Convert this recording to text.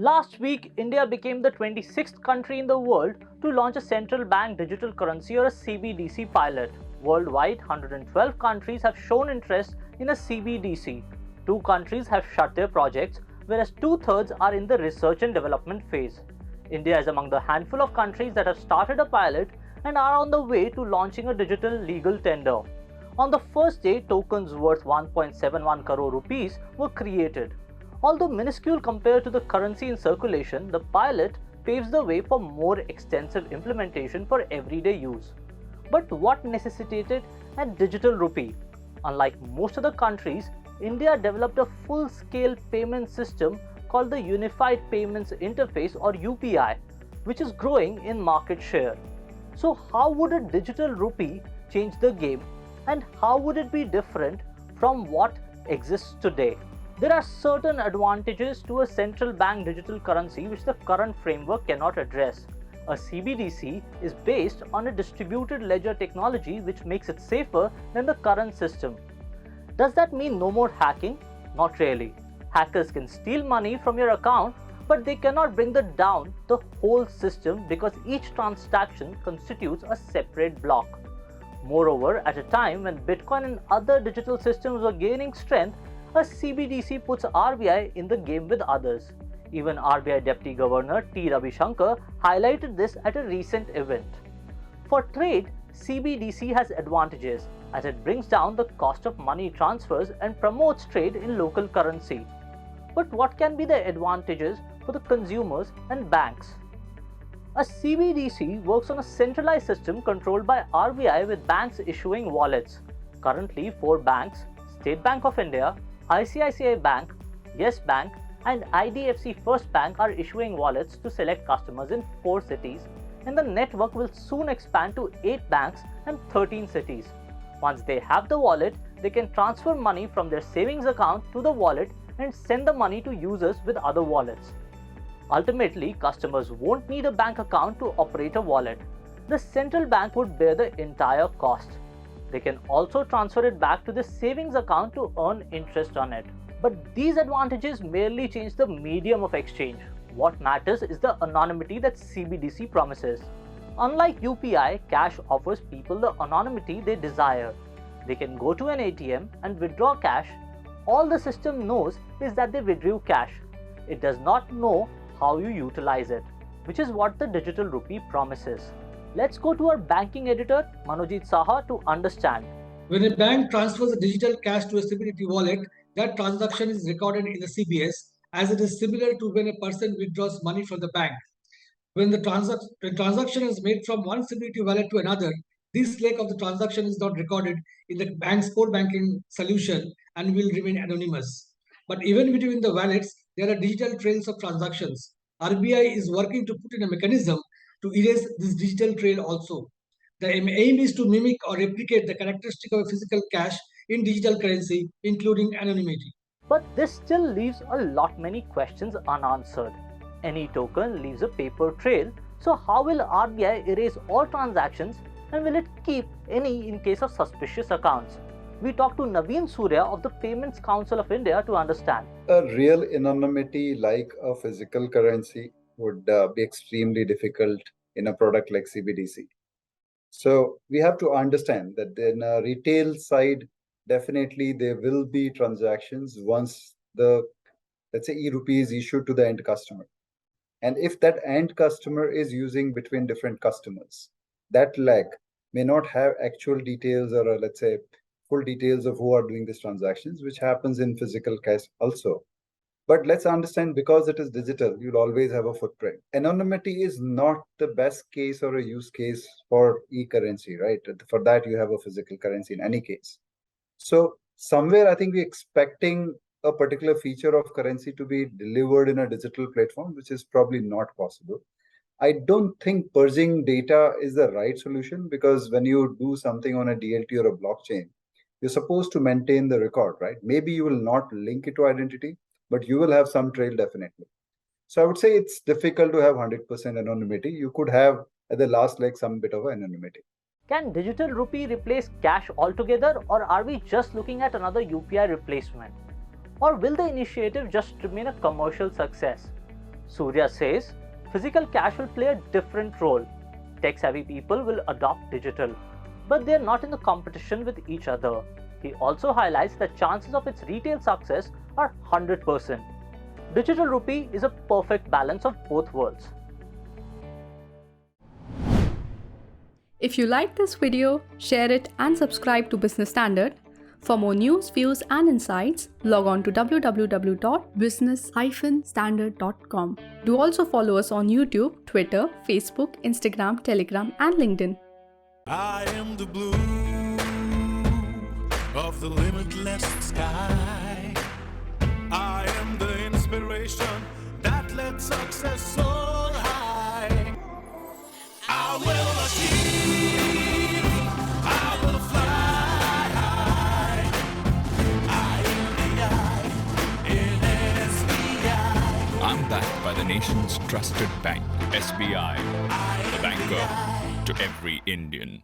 Last week, India became the 26th country in the world to launch a central bank digital currency or a CBDC pilot. Worldwide, 112 countries have shown interest in a CBDC. 2 countries have shut their projects, whereas 2/3 are in the research and development phase. India is among the handful of countries that have started a pilot and are on the way to launching a digital legal tender. On the first day, tokens worth 1.71 crore rupees were created. Although minuscule compared to the currency in circulation, the pilot paves the way for more extensive implementation for everyday use. But what necessitated a digital rupee? Unlike most other countries, India developed a full-scale payment system called the Unified Payments Interface or UPI, which is growing in market share. So how would a digital rupee change the game, and how would it be different from what exists today? There are certain advantages to a central bank digital currency which the current framework cannot address. A CBDC is based on a distributed ledger technology which makes it safer than the current system. Does that mean no more hacking? Not really. Hackers can steal money from your account, but they cannot bring down the whole system because each transaction constitutes a separate block. Moreover, at a time when Bitcoin and other digital systems were gaining strength, a CBDC puts RBI in the game with others. Even RBI Deputy Governor T. Ravishankar highlighted this at a recent event. For trade, CBDC has advantages as it brings down the cost of money transfers and promotes trade in local currency. But what can be the advantages for the consumers and banks? A CBDC works on a centralized system controlled by RBI with banks issuing wallets. Currently, 4 banks, State Bank of India, ICICI Bank, Yes Bank, and IDFC First Bank are issuing wallets to select customers in 4 cities, and the network will soon expand to 8 banks and 13 cities. Once they have the wallet, they can transfer money from their savings account to the wallet and send the money to users with other wallets. Ultimately, customers won't need a bank account to operate a wallet. The central bank would bear the entire cost. They can also transfer it back to the savings account to earn interest on it. But these advantages merely change the medium of exchange. What matters is the anonymity that CBDC promises. Unlike UPI, cash offers people the anonymity they desire. They can go to an ATM and withdraw cash. All the system knows is that they withdrew cash. It does not know how you utilize it, which is what the digital rupee promises. Let's go to our banking editor, Manojit Saha, to understand. When a bank transfers a digital cash to a CBDT wallet, that transaction is recorded in the CBS as it is similar to when a person withdraws money from the bank. When the transaction is made from one CBDT wallet to another, this leg of the transaction is not recorded in the bank's core banking solution and will remain anonymous. But even between the wallets, there are digital trails of transactions. RBI is working to put in a mechanism to erase this digital trail also. The aim is to mimic or replicate the characteristic of a physical cash in digital currency, including anonymity. But this still leaves a lot many questions unanswered. Any token leaves a paper trail, so how will RBI erase all transactions, and will it keep any in case of suspicious accounts? We talked to Naveen Surya of the Payments Council of India to understand. A real anonymity like a physical currency would be extremely difficult in a product like CBDC. So we have to understand that in a retail side, definitely there will be transactions once the, let's say, e-rupee is issued to the end customer. And if that end customer is using between different customers, that leg may not have actual details or let's say full details of who are doing these transactions, which happens in physical cash also. But let's understand, because it is digital, you'll always have a footprint. Anonymity is not the best case or a use case for e-currency, right? For that, you have a physical currency in any case. So somewhere, I think we're expecting a particular feature of currency to be delivered in a digital platform, which is probably not possible. I don't think purging data is the right solution, because when you do something on a DLT or a blockchain, you're supposed to maintain the record, right? Maybe you will not link it to identity, but you will have some trail definitely. So I would say it's difficult to have 100% anonymity. You could have at the last leg some bit of anonymity. Can digital rupee replace cash altogether, or are we just looking at another UPI replacement? Or will the initiative just remain a commercial success? Surya says physical cash will play a different role. Tech-savvy people will adopt digital, but they are not in the competition with each other. He also highlights that chances of its retail success are 100%. Digital rupee is a perfect balance of both worlds. If you like this video, share it and subscribe to Business Standard. For more news, views and insights, log on to www.business-standard.com. Do also follow us on YouTube, Twitter, Facebook, Instagram, Telegram and LinkedIn. I am the blue of the limitless sky. I am the inspiration that led success soar high. I will achieve, I will fly high. I am the I in SBI. I'm backed by the nation's trusted bank, SBI, the banker to every Indian.